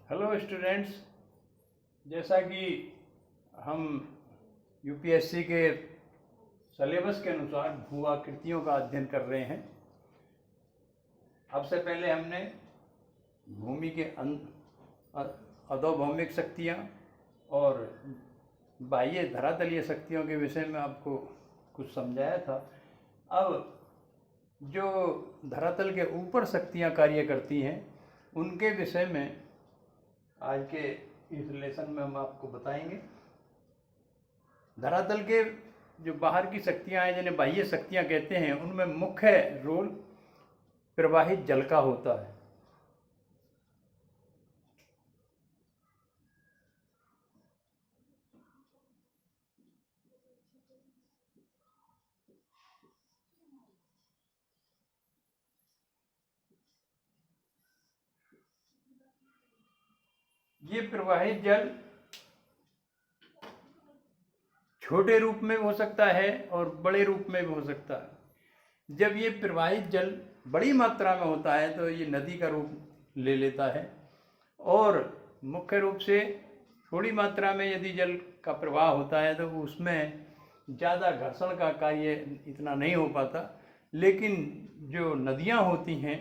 Hello students, जैसा कि हम यूपीएससी के सिलेबस के अनुसार भू आकृतियों का अध्ययन कर रहे हैं। अब से पहले हमने भूमि के अधोभौमिक शक्तियाँ और बाह्य धरातलीय शक्तियों के विषय में आपको कुछ समझाया था। अब जो धरातल के ऊपर शक्तियाँ कार्य करती हैं उनके विषय में आज के इस लेसन में हम आपको बताएंगे। धरातल के जो बाहर की शक्तियाँ हैं जिन्हें बाह्य शक्तियाँ कहते हैं, उनमें मुख्य रोल प्रवाहित जल का होता है। ये प्रवाहित जल छोटे रूप में हो सकता है और बड़े रूप में भी हो सकता है। जब ये प्रवाहित जल बड़ी मात्रा में होता है तो ये नदी का रूप ले लेता है, और मुख्य रूप से थोड़ी मात्रा में यदि जल का प्रवाह होता है तो उसमें ज़्यादा घर्षण का कार्य इतना नहीं हो पाता। लेकिन जो नदियाँ होती हैं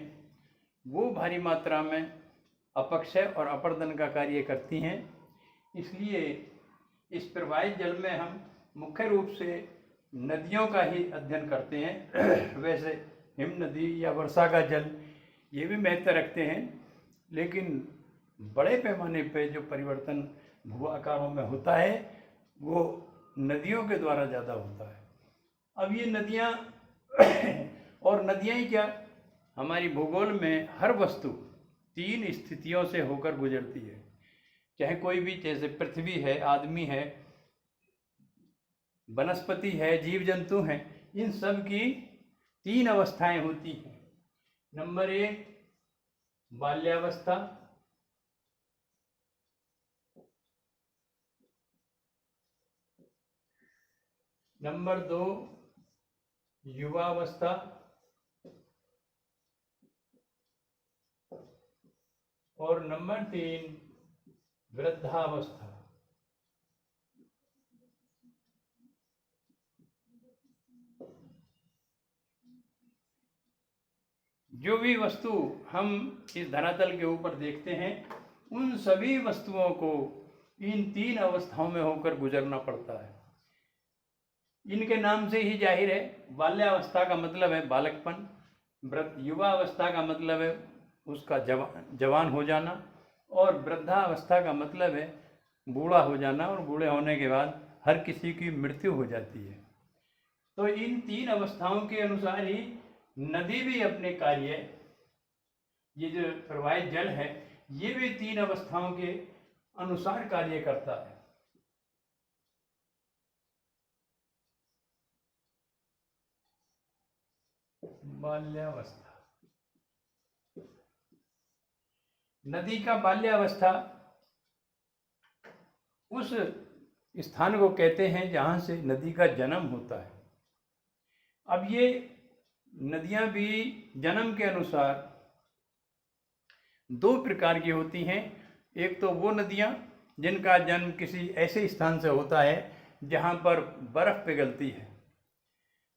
वो भारी मात्रा में अपक्षय और अपर्दन का कार्य करती हैं। इसलिए इस प्रवाहित जल में हम मुख्य रूप से नदियों का ही अध्ययन करते हैं। वैसे हिम नदी या वर्षा का जल ये भी महत्व रखते हैं, लेकिन बड़े पैमाने पर जो परिवर्तन भू आकारों में होता है वो नदियों के द्वारा ज़्यादा होता है। अब ये नदियाँ और नदियाँ ही क्या, हमारी भूगोल में हर वस्तु 3 स्थितियों से होकर गुजरती है। चाहे कोई भी, जैसे पृथ्वी है, आदमी है, वनस्पति है, जीव जंतु हैं, इन सब की 3 अवस्थाएं होती हैं। नंबर 1 बाल्यावस्था, नंबर 2 युवावस्था, और नंबर 3 वृद्धावस्था। जो भी वस्तु हम इस धरातल के ऊपर देखते हैं उन सभी वस्तुओं को इन 3 अवस्थाओं में होकर गुजरना पड़ता है। इनके नाम से ही जाहिर है, बाल्यावस्था का मतलब है बालकपन, युवावस्था का मतलब है उसका जवान हो जाना, और वृद्धावस्था का मतलब है बूढ़ा हो जाना, और बूढ़े होने के बाद हर किसी की मृत्यु हो जाती है। तो इन 3 अवस्थाओं के अनुसार ही नदी भी अपने कार्य, ये जो प्रवाहित जल है ये भी 3 अवस्थाओं के अनुसार कार्य करता है। बाल्यावस्था, नदी का बाल्यावस्था उस स्थान को कहते हैं जहाँ से नदी का जन्म होता है। अब ये नदियाँ भी जन्म के अनुसार 2 प्रकार की होती हैं। एक तो वो नदियाँ जिनका जन्म किसी ऐसे स्थान से होता है जहाँ पर बर्फ़ पिघलती है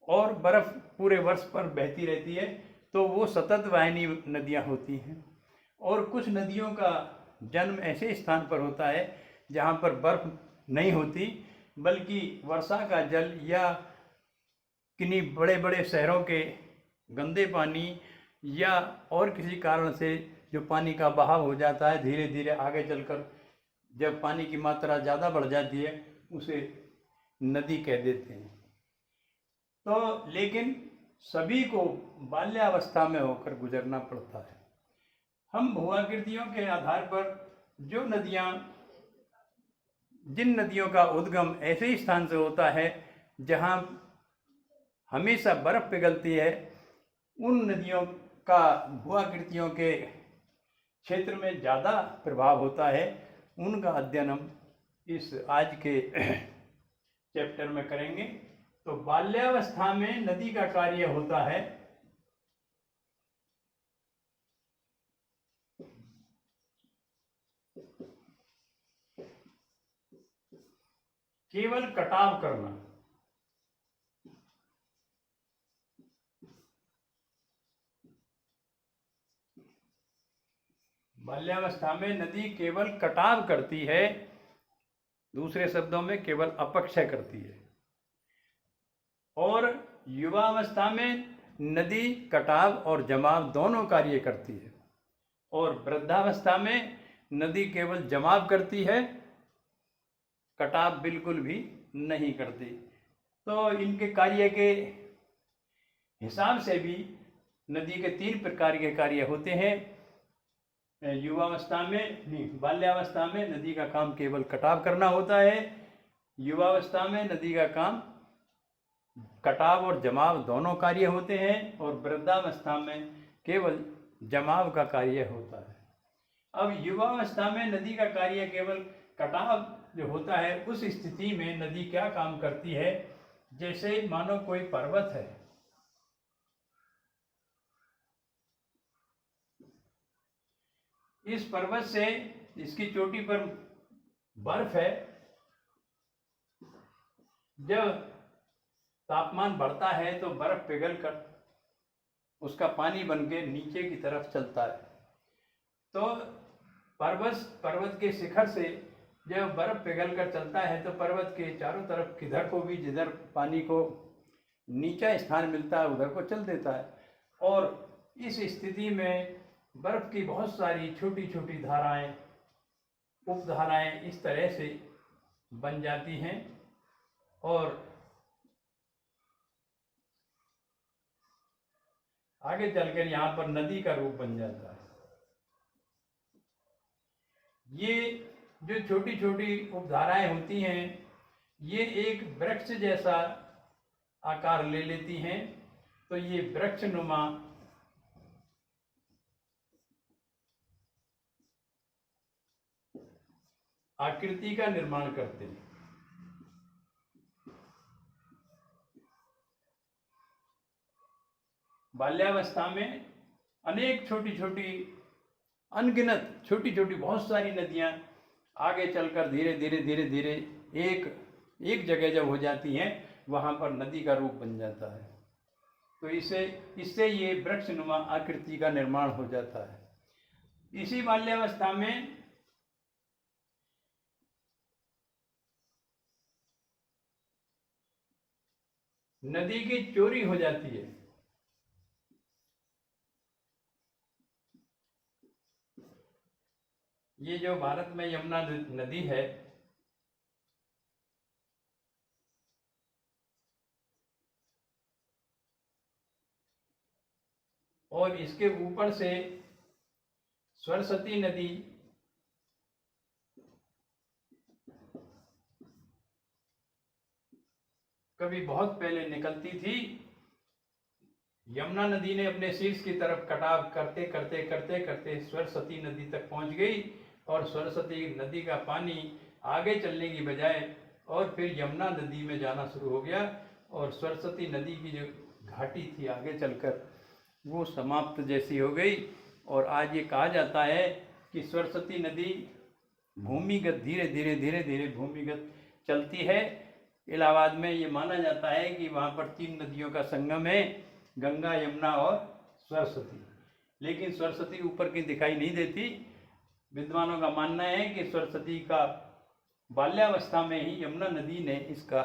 और बर्फ़ पूरे वर्ष पर बहती रहती है, तो वो सतत वाहिनी नदियाँ होती हैं। और कुछ नदियों का जन्म ऐसे स्थान पर होता है जहाँ पर बर्फ़ नहीं होती, बल्कि वर्षा का जल या किन्हीं बड़े बड़े शहरों के गंदे पानी या और किसी कारण से जो पानी का बहाव हो जाता है, धीरे धीरे आगे चलकर जब पानी की मात्रा ज़्यादा बढ़ जाती है उसे नदी कह देते हैं। तो लेकिन सभी को बाल्यावस्था में होकर गुजरना पड़ता है। हम भूआकृतियों के आधार पर जो नदियाँ, जिन नदियों का उद्गम ऐसे स्थान से होता है जहाँ हमेशा बर्फ़ पिघलती है, उन नदियों का भूआकृतियों के क्षेत्र में ज़्यादा प्रभाव होता है। उनका अध्ययन हम इस आज के चैप्टर में करेंगे। तो बाल्यावस्था में नदी का कार्य होता है केवल कटाव करना। बाल्यावस्था में नदी केवल कटाव करती है, दूसरे शब्दों में केवल अपक्षय करती है। और युवावस्था में नदी कटाव और जमाव दोनों कार्य करती है। और वृद्धावस्था में नदी केवल जमाव करती है, कटाव बिल्कुल भी नहीं करती। तो इनके कार्य के हिसाब से भी नदी के 3 प्रकार के कार्य होते हैं। युवावस्था में नहीं, बाल्यावस्था में नदी का काम केवल कटाव करना होता है। युवावस्था में नदी का काम कटाव और जमाव दोनों कार्य होते हैं। और वृद्धावस्था में केवल जमाव का कार्य होता है। अब युवावस्था में नदी का कार्य केवल कटाव जो होता है, उस स्थिति में नदी क्या काम करती है? जैसे मानो कोई पर्वत है, इस पर्वत से इसकी चोटी पर बर्फ है। जब तापमान बढ़ता है तो बर्फ पिघलकर उसका पानी बनके नीचे की तरफ चलता है। तो पर्वत के शिखर से जब बर्फ पिघल कर चलता है तो पर्वत के चारों तरफ किधर को भी जिधर पानी को नीचा स्थान मिलता है उधर को चल देता है। और इस स्थिति में बर्फ की बहुत सारी छोटी छोटी धाराएं, उपधाराएं इस तरह से बन जाती हैं और आगे चलकर यहाँ पर नदी का रूप बन जाता है। ये जो छोटी छोटी उपधाराएं होती हैं, ये एक वृक्ष जैसा आकार ले लेती हैं। तो ये वृक्षनुमा आकृति का निर्माण करते हैं। बाल्यावस्था में अनेक छोटी छोटी, अनगिनत छोटी छोटी बहुत सारी नदियाँ आगे चलकर धीरे धीरे धीरे धीरे एक जगह जब हो जाती हैं, वहाँ पर नदी का रूप बन जाता है। तो इससे ये वृक्षनुमा आकृति का निर्माण हो जाता है। इसी बाल्यावस्था में नदी की चोरी हो जाती है। ये जो भारत में यमुना नदी है, और इसके ऊपर से सरस्वती नदी कभी बहुत पहले निकलती थी। यमुना नदी ने अपने शीर्ष की तरफ कटाव करते करते करते करते सरस्वती नदी तक पहुंच गई और सरस्वती नदी का पानी आगे चलने की बजाय और फिर यमुना नदी में जाना शुरू हो गया और सरस्वती नदी की जो घाटी थी आगे चलकर वो समाप्त जैसी हो गई। और आज ये कहा जाता है कि सरस्वती नदी भूमिगत धीरे धीरे धीरे धीरे भूमिगत चलती है। इलाहाबाद में ये माना जाता है कि वहाँ पर 3 नदियों का संगम है, गंगा, यमुना और सरस्वती। लेकिन सरस्वती ऊपर की दिखाई नहीं देती। विद्वानों का मानना है कि सरस्वती का बाल्यावस्था में ही यमुना नदी ने इसका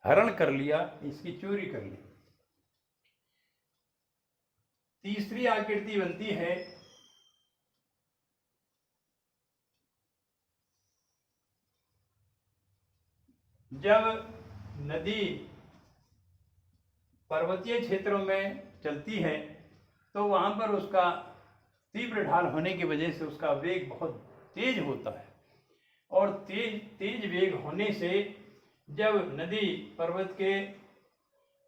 हरण कर लिया, इसकी चोरी कर ली। तीसरी आकृति बनती है जब नदी पर्वतीय क्षेत्रों में चलती है तो वहाँ पर उसका तीव्र ढाल होने की वजह से उसका वेग बहुत तेज होता है। और तेज वेग होने से जब नदी पर्वत के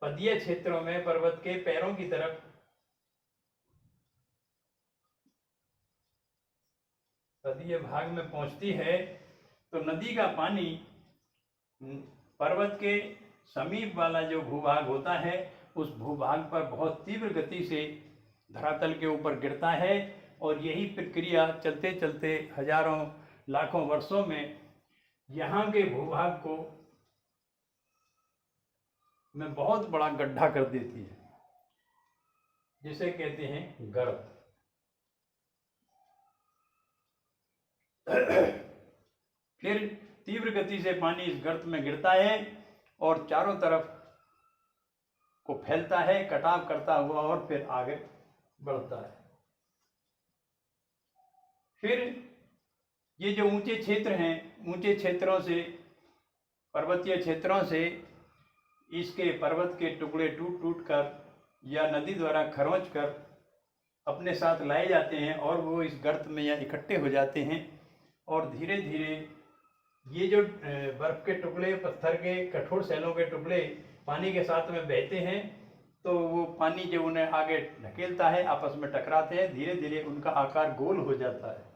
पदीय क्षेत्रों में, पर्वत के पैरों की तरफ पदीय भाग में पहुंचती है तो नदी का पानी पर्वत के समीप वाला जो भूभाग होता है उस भूभाग पर बहुत तीव्र गति से धरातल के ऊपर गिरता है। और यही प्रक्रिया चलते चलते हजारों लाखों वर्षों में यहाँ के भूभाग को में बहुत बड़ा गड्ढा कर देती है, जिसे कहते हैं गर्त। फिर तीव्र गति से पानी इस गर्त में गिरता है और चारों तरफ को फैलता है, कटाव करता हुआ, और फिर आगे बढ़ता है। फिर ये जो ऊंचे क्षेत्र हैं, ऊंचे क्षेत्रों से, पर्वतीय क्षेत्रों से इसके पर्वत के टुकड़े टूट टूट कर या नदी द्वारा खरोंच कर अपने साथ लाए जाते हैं और वो इस गर्त में या इकट्ठे हो जाते हैं। और धीरे धीरे ये जो बर्फ के टुकड़े, पत्थर के कठोर शैलों के टुकड़े पानी के साथ में बहते हैं, तो वो पानी जो उन्हें आगे ढकेलता है, आपस में टकराते हैं, धीरे धीरे उनका आकार गोल हो जाता है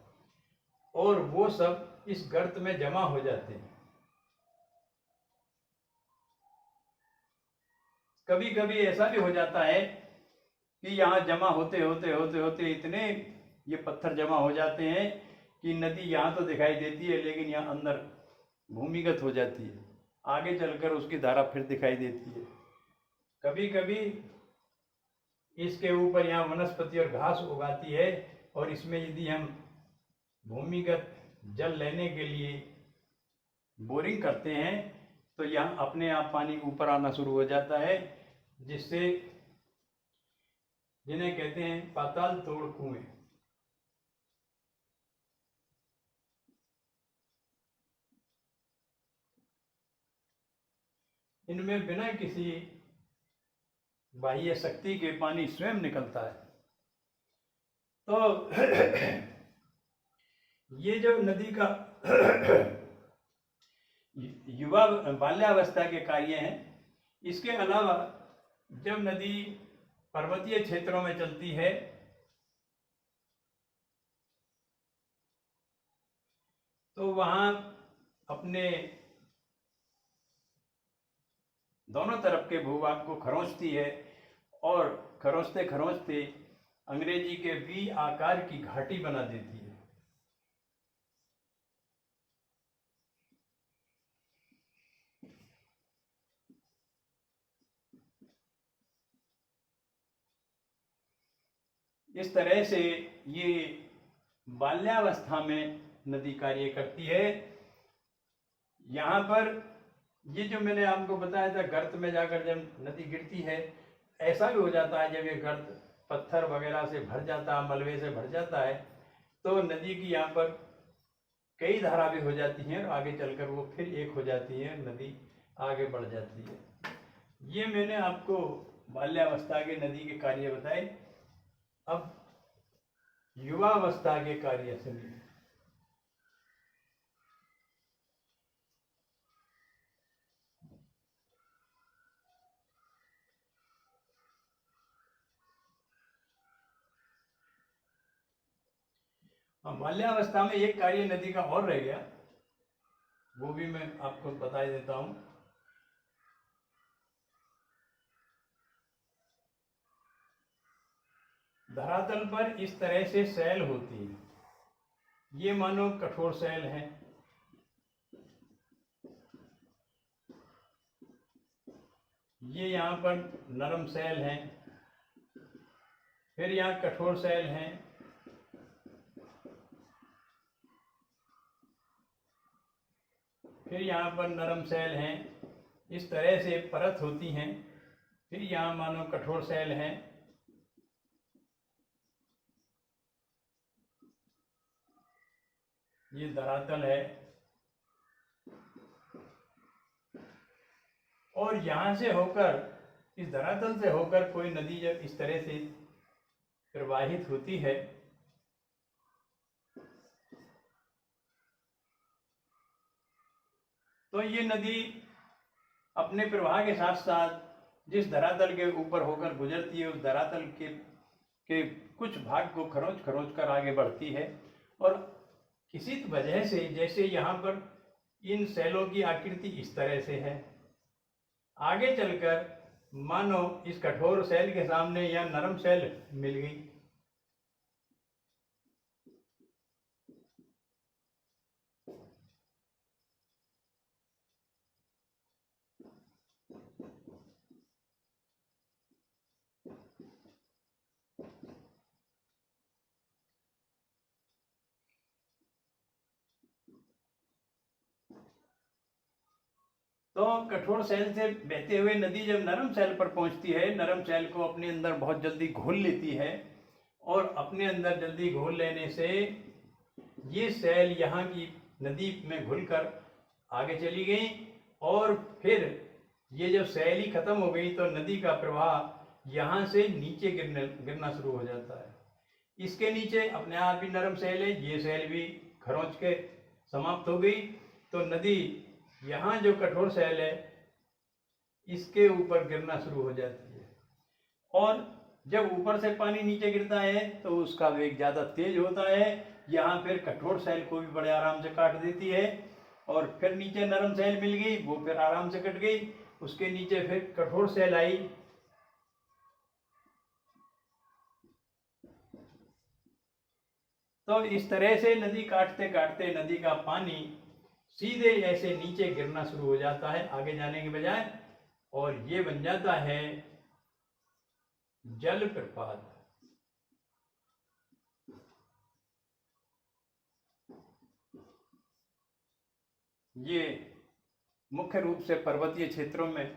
और वो सब इस गर्त में जमा हो जाते हैं। कभी कभी ऐसा भी हो जाता है कि यहाँ जमा होते होते होते होते इतने ये पत्थर जमा हो जाते हैं कि नदी यहाँ तो दिखाई देती है, लेकिन यहाँ अंदर भूमिगत हो जाती है, आगे चलकर उसकी धारा फिर दिखाई देती है। कभी कभी इसके ऊपर यहाँ वनस्पति और घास उगाती है, और इसमें यदि हम भूमिगत जल लेने के लिए बोरिंग करते हैं तो यहाँ अपने आप पानी ऊपर आना शुरू हो जाता है, जिससे जिन्हें कहते हैं पाताल तोड़ कुएं। इनमें बिना किसी बाह्य शक्ति के पानी स्वयं निकलता है। तो ये जो नदी का युवा बाल्यावस्था के कार्य हैं, इसके अलावा जब नदी पर्वतीय क्षेत्रों में चलती है तो वहाँ अपने दोनों तरफ के भूभाग को खरोंचती है, और खरोंचते खरोंचते अंग्रेजी के वी आकार की घाटी बना देती है। इस तरह से ये बाल्यावस्था में नदी कार्य करती है। यहाँ पर ये जो मैंने आपको बताया था, गर्त में जाकर जब नदी गिरती है, ऐसा भी हो जाता है जब ये गर्त पत्थर वगैरह से भर जाता है, मलबे से भर जाता है, तो नदी की यहाँ पर कई धारा भी हो जाती हैं और आगे चलकर वो फिर एक हो जाती है, नदी आगे बढ़ जाती है। ये मैंने आपको बाल्यावस्था के नदी के कार्य बताए। अब युवावस्था के कार्य सुनिए। बाल्यावस्था में एक कार्य नदी का और रह गया, वो भी मैं आपको बता देता हूं। धरातल पर इस तरह से शैल होती है, ये मानो कठोर शैल है, ये यहाँ पर नरम शैल है, फिर यहाँ कठोर शैल है, फिर यहाँ पर नरम शैल हैं। इस तरह से परत होती हैं। फिर यहाँ मानो कठोर शैल हैं, ये धरातल है, और यहाँ से होकर, इस धरातल से होकर कोई नदी जब इस तरह से प्रवाहित होती है तो ये नदी अपने प्रवाह के साथ साथ जिस धरातल के ऊपर होकर गुजरती है, उस धरातल के कुछ भाग को खरोंच खरोंच कर आगे बढ़ती है। और किसी वजह से, जैसे यहाँ पर इन शैलों की आकृति इस तरह से है, आगे चलकर मानो इस कठोर शैल के सामने या नरम शैल मिल गई, तो कठोर सैल से बहते हुए नदी जब नरम सैल पर पहुंचती है, नरम सैल को अपने अंदर बहुत जल्दी घोल लेती है, और अपने अंदर जल्दी घोल लेने से ये सैल यहाँ की नदी में घुलकर आगे चली गई, और फिर ये जब सैल ही खत्म हो गई तो नदी का प्रवाह यहाँ से नीचे गिरना शुरू हो जाता है। इसके नीचे अपने आप ही नरम सैल है, ये सैल भी खरोंच के समाप्त हो गई, तो नदी यहाँ जो कठोर सैल है इसके ऊपर गिरना शुरू हो जाती है। और जब ऊपर से पानी नीचे गिरता है तो उसका वेग ज़्यादा तेज होता है, यहाँ फिर कठोर सैल को भी बड़े आराम से काट देती है, और फिर नीचे नरम सैल मिल गई, वो फिर आराम से कट गई, उसके नीचे फिर कठोर सैल आई। तो इस तरह से नदी काटते काटते नदी का पानी सीधे ऐसे नीचे गिरना शुरू हो जाता है आगे जाने के बजाय, और ये बन जाता है जल प्रपात। ये मुख्य रूप से पर्वतीय क्षेत्रों में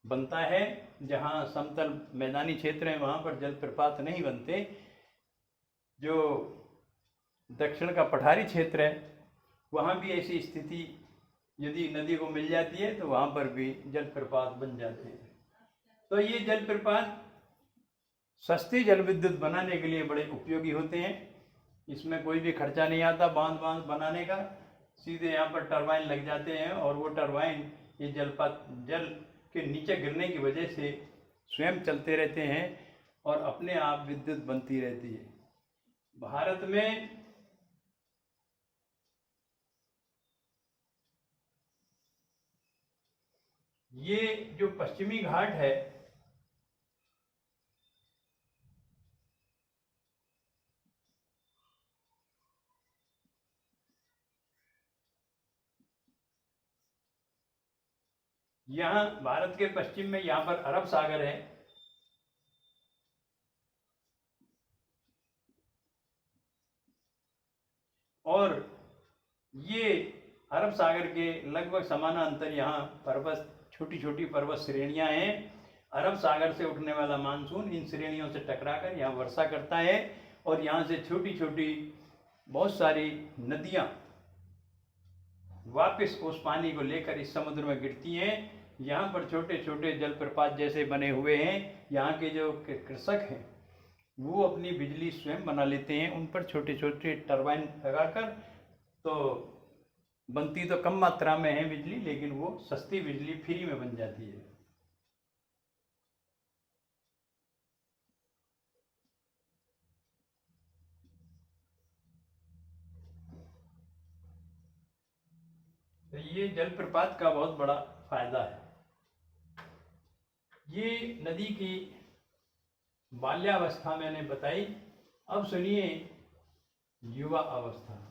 बनता है, जहाँ समतल मैदानी क्षेत्र है वहाँ पर जलप्रपात नहीं बनते। जो दक्षिण का पठारी क्षेत्र है वहाँ भी ऐसी स्थिति यदि नदी को मिल जाती है तो वहाँ पर भी जलप्रपात बन जाते हैं। तो ये जलप्रपात सस्ती जल विद्युत बनाने के लिए बड़े उपयोगी होते हैं। इसमें कोई भी खर्चा नहीं आता बांध बनाने का, सीधे यहाँ पर टरबाइन लग जाते हैं, और वो टरबाइन ये जल के नीचे गिरने की वजह से स्वयं चलते रहते हैं और अपने आप विद्युत बनती रहती है। भारत में ये जो पश्चिमी घाट है यहाँ भारत के पश्चिम में यहाँ पर अरब सागर है, और ये अरब सागर के लगभग समानांतर यहाँ पर्वत छोटी छोटी पर्वत श्रेणियाँ हैं। अरब सागर से उठने वाला मानसून इन श्रेणियों से टकराकर यहाँ वर्षा करता है, और यहाँ से छोटी छोटी बहुत सारी नदियाँ वापस उस पानी को लेकर इस समुद्र में गिरती हैं। यहाँ पर छोटे छोटे जलप्रपात जैसे बने हुए हैं। यहाँ के जो कृषक हैं वो अपनी बिजली स्वयं बना लेते हैं, उन पर छोटे छोटे टरबाइन लगाकर। तो बनती तो कम मात्रा में है बिजली, लेकिन वो सस्ती बिजली फ्री में बन जाती है। तो ये जलप्रपात का बहुत बड़ा फायदा है। ये नदी की बाल्यावस्था मैंने बताई। अब सुनिए युवा अवस्था।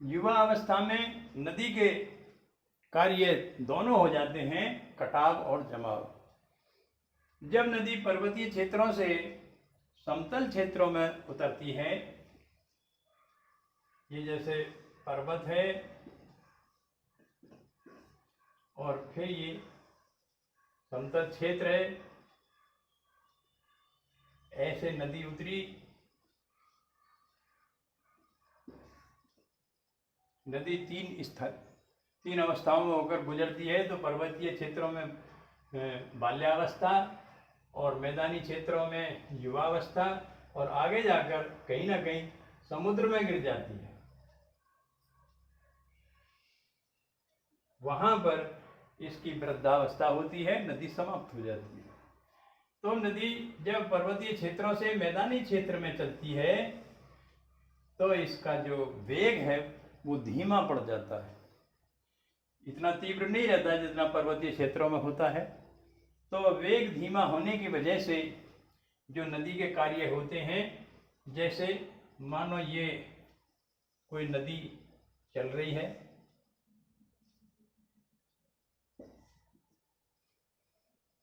युवा अवस्था में नदी के कार्य दोनों हो जाते हैं, कटाव और जमाव। जब नदी पर्वतीय क्षेत्रों से समतल क्षेत्रों में उतरती है, ये जैसे पर्वत है और फिर ये समतल क्षेत्र है, ऐसे नदी उतरी। नदी तीन अवस्थाओं में होकर गुजरती है। तो पर्वतीय क्षेत्रों में बाल्यावस्था, और मैदानी क्षेत्रों में युवावस्था, और आगे जाकर कहीं ना कहीं समुद्र में गिर जाती है। वहाँ पर इसकी वृद्धावस्था होती है, नदी समाप्त हो जाती है। तो नदी जब पर्वतीय क्षेत्रों से मैदानी क्षेत्र में चलती है तो इसका जो वेग है वो धीमा पड़ जाता है, इतना तीव्र नहीं रहता है जितना पर्वतीय क्षेत्रों में होता है। तो वेग धीमा होने की वजह से जो नदी के कार्य होते हैं, जैसे मानो ये कोई नदी चल रही है,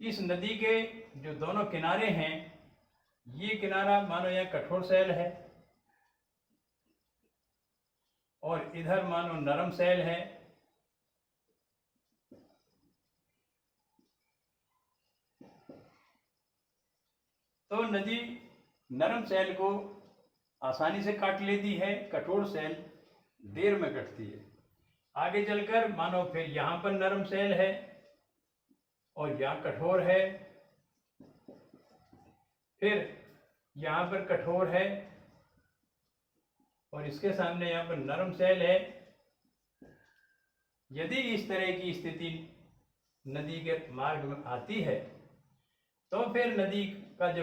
इस नदी के जो दोनों किनारे हैं, ये किनारा मानो यह कठोर शैल है और इधर मानो नरम शैल है। तो नदी नरम शैल को आसानी से काट लेती है, कठोर शैल देर में कटती है। आगे चलकर मानो फिर यहाँ पर नरम शैल है और यहाँ कठोर है, फिर यहाँ पर कठोर है और इसके सामने यहाँ पर नरम शैल है। यदि इस तरह की स्थिति नदी के मार्ग में आती है तो फिर नदी का जो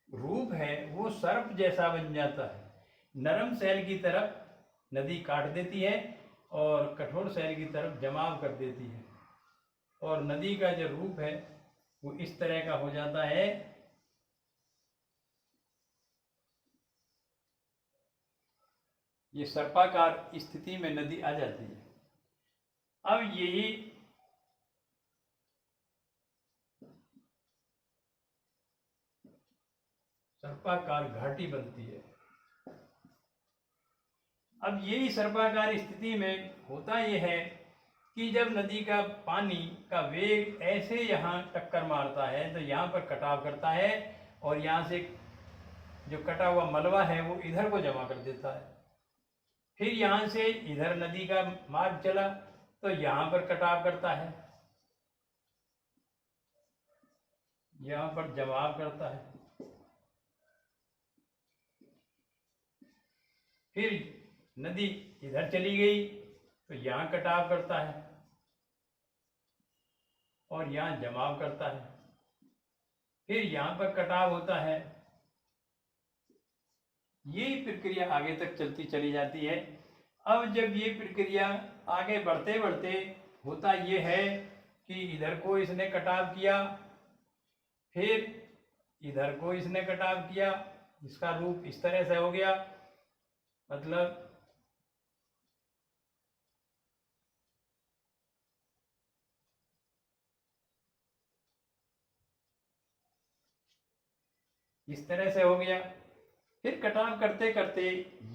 रूप है वो सर्प जैसा बन जाता है। नरम शैल की तरफ नदी काट देती है और कठोर शैल की तरफ जमाव कर देती है और नदी का जो रूप है वो इस तरह का हो जाता है। ये सर्पाकार स्थिति में नदी आ जाती है। अब यही सर्पाकार घाटी बनती है। अब यही सर्पाकार स्थिति में होता यह है कि जब नदी का पानी का वेग ऐसे यहाँ टक्कर मारता है तो यहाँ पर कटाव करता है और यहाँ से जो कटा हुआ मलबा है वो इधर को जमा कर देता है। फिर यहाँ से इधर नदी का मार्ग चला तो यहाँ पर कटाव करता है, यहाँ पर जमाव करता है। फिर नदी इधर चली गई तो यहाँ कटाव करता है और यहाँ जमाव करता है। फिर यहाँ पर कटाव होता है। यही प्रक्रिया आगे तक चलती चली जाती है। अब जब ये प्रक्रिया आगे बढ़ते बढ़ते होता ये है कि इधर को इसने कटाव किया, फिर इधर को इसने कटाव किया, इसका रूप इस तरह से हो गया। मतलब इस तरह से हो गया। फिर कटाव करते करते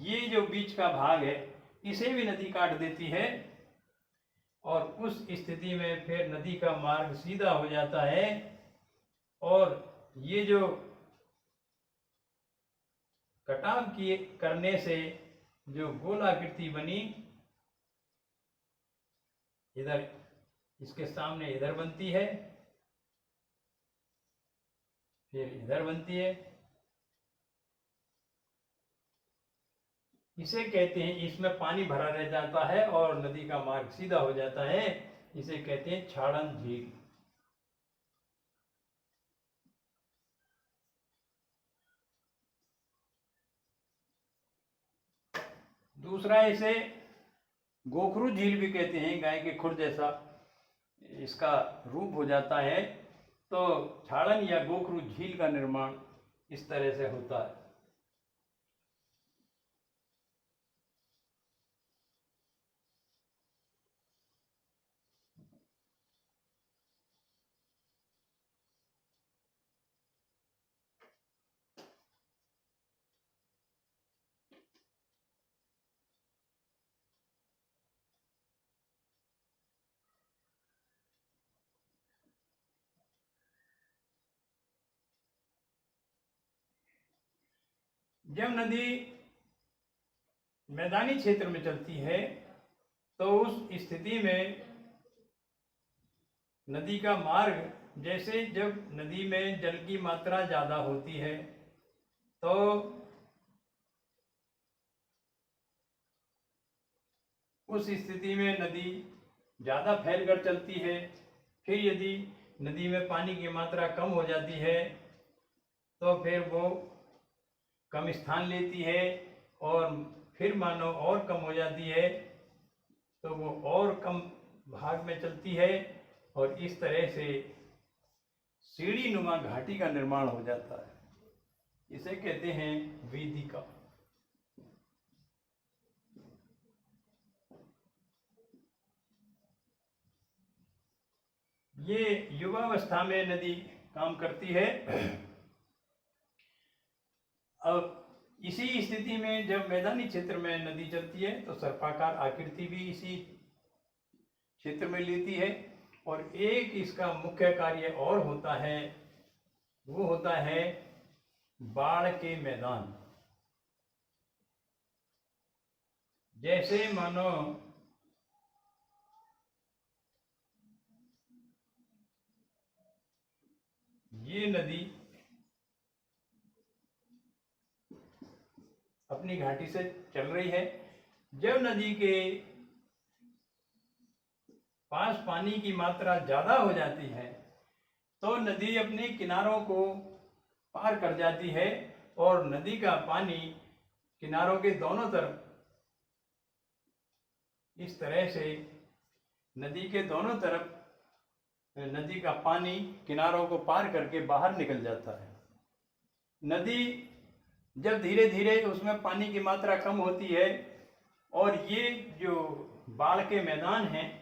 ये जो बीच का भाग है इसे भी नदी काट देती है और उस स्थिति में फिर नदी का मार्ग सीधा हो जाता है और ये जो कटाव किए करने से जो गोलाकृति बनी, इधर इसके सामने इधर बनती है, फिर इधर बनती है। इसे कहते हैं, इसमें पानी भरा रह जाता है और नदी का मार्ग सीधा हो जाता है। इसे कहते हैं छाड़न झील। दूसरा इसे गोखरू झील भी कहते हैं, गाय के खुर जैसा इसका रूप हो जाता है। तो छाड़न या गोखरू झील का निर्माण इस तरह से होता है। जब नदी मैदानी क्षेत्र में चलती है तो उस स्थिति में नदी का मार्ग, जैसे जब नदी में जल की मात्रा ज़्यादा होती है तो उस स्थिति में नदी ज़्यादा फैलकर चलती है। फिर यदि नदी में पानी की मात्रा कम हो जाती है तो फिर वो कम स्थान लेती है और फिर मानो और कम हो जाती है तो वो और कम भाग में चलती है और इस तरह से सीढ़ी नुमा घाटी का निर्माण हो जाता है। इसे कहते हैं वेदिका। ये युवावस्था में नदी काम करती है। अब इसी स्थिति में जब मैदानी क्षेत्र में नदी चलती है तो सर्पाकार आकृति भी इसी क्षेत्र में लेती है। और एक इसका मुख्य कार्य और होता है, वो होता है बाढ़ के मैदान। जैसे मानो ये नदी अपनी घाटी से चल रही है। जब नदी के पास पानी की मात्रा ज़्यादा हो जाती है तो नदी अपने किनारों को पार कर जाती है और नदी का पानी किनारों के दोनों तरफ इस तरह से नदी के दोनों तरफ नदी का पानी किनारों को पार करके बाहर निकल जाता है। नदी जब धीरे धीरे उसमें पानी की मात्रा कम होती है और ये जो बाढ़ के मैदान हैं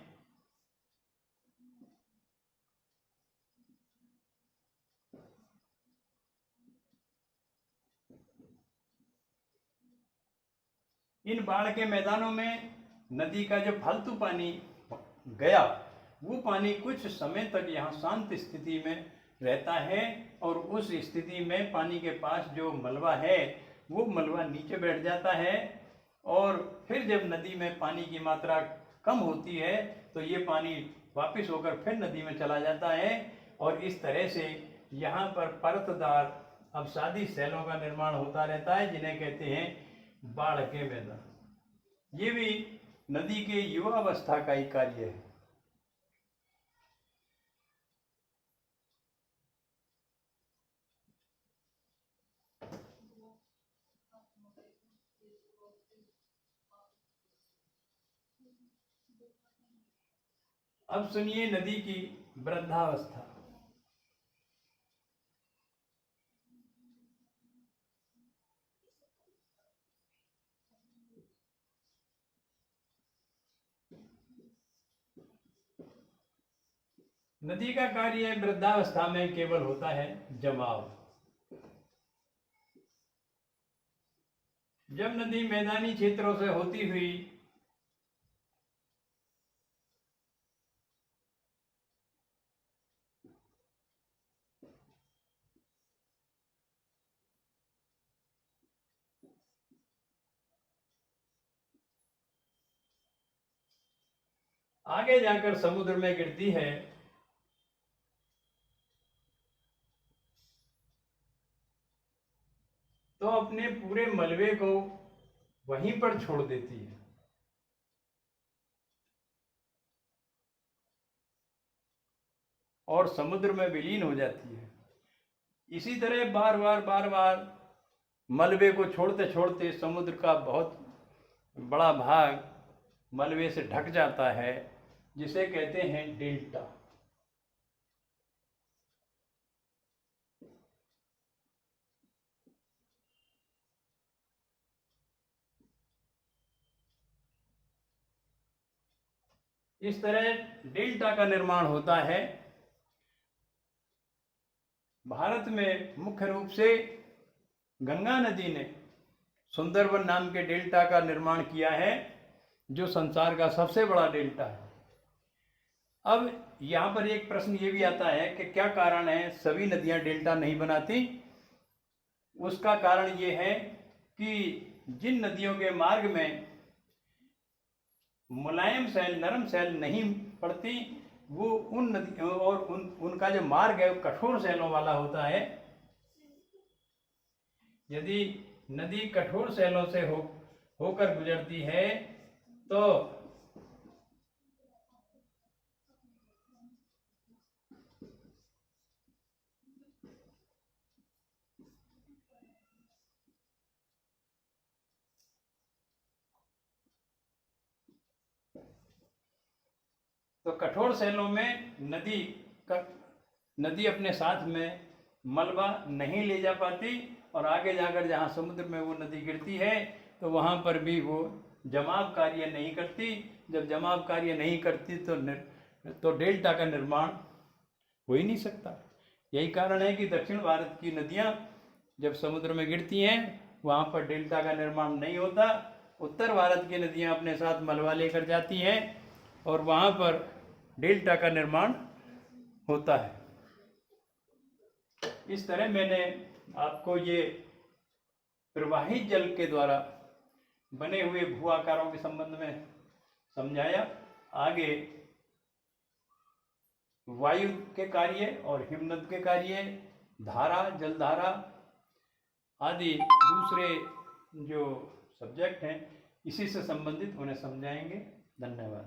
इन बाढ़ के मैदानों में नदी का जो फालतू पानी गया वो पानी कुछ समय तक यहाँ शांत स्थिति में रहता है और उस स्थिति में पानी के पास जो मलबा है वो मलबा नीचे बैठ जाता है और फिर जब नदी में पानी की मात्रा कम होती है तो ये पानी वापस होकर फिर नदी में चला जाता है और इस तरह से यहाँ पर परतदार अवसादी सैलों का निर्माण होता रहता है जिन्हें कहते हैं बाढ़ के मैदान। ये भी नदी के युवावस्था का ही कार्य है। अब सुनिए नदी की वृद्धावस्था। नदी का कार्य वृद्धावस्था में केवल होता है जमाव। जब नदी मैदानी क्षेत्रों से होती हुई आगे जाकर समुद्र में गिरती है तो अपने पूरे मलबे को वहीं पर छोड़ देती है और समुद्र में विलीन हो जाती है। इसी तरह बार बार मलबे को छोड़ते छोड़ते समुद्र का बहुत बड़ा भाग मलबे से ढक जाता है जिसे कहते हैं डेल्टा। इस तरह डेल्टा का निर्माण होता है। भारत में मुख्य रूप से गंगा नदी ने सुंदरबन नाम के डेल्टा का निर्माण किया है जो संसार का सबसे बड़ा डेल्टा है। अब यहाँ पर एक प्रश्न ये भी आता है कि क्या कारण है सभी नदियाँ डेल्टा नहीं बनाती। उसका कारण ये है कि जिन नदियों के मार्ग में मुलायम सैल नरम सैल नहीं पड़ती वो उन नदी और उनका जो मार्ग है वो कठोर सैलों वाला होता है। यदि नदी कठोर सैलों से होकर गुजरती है तो कठोर सैलों में नदी का नदी अपने साथ में मलबा नहीं ले जा पाती और आगे जाकर जहाँ समुद्र में वो नदी गिरती है तो वहाँ पर भी वो जमाव कार्य नहीं करती। जब जमाव कार्य नहीं करती तो डेल्टा का निर्माण हो ही नहीं सकता। यही कारण है कि दक्षिण भारत की नदियाँ जब समुद्र में गिरती हैं वहाँ पर डेल्टा का निर्माण नहीं होता। उत्तर भारत की नदियाँ अपने साथ मलबा लेकर जाती हैं और वहाँ पर डेल्टा का निर्माण होता है। इस तरह मैंने आपको ये प्रवाहित जल के द्वारा बने हुए भू आकारों के संबंध में समझाया। आगे वायु के कार्य और हिमनद के कार्य, धारा, जलधारा आदि दूसरे जो सब्जेक्ट हैं इसी से संबंधित उन्हें समझाएंगे। धन्यवाद।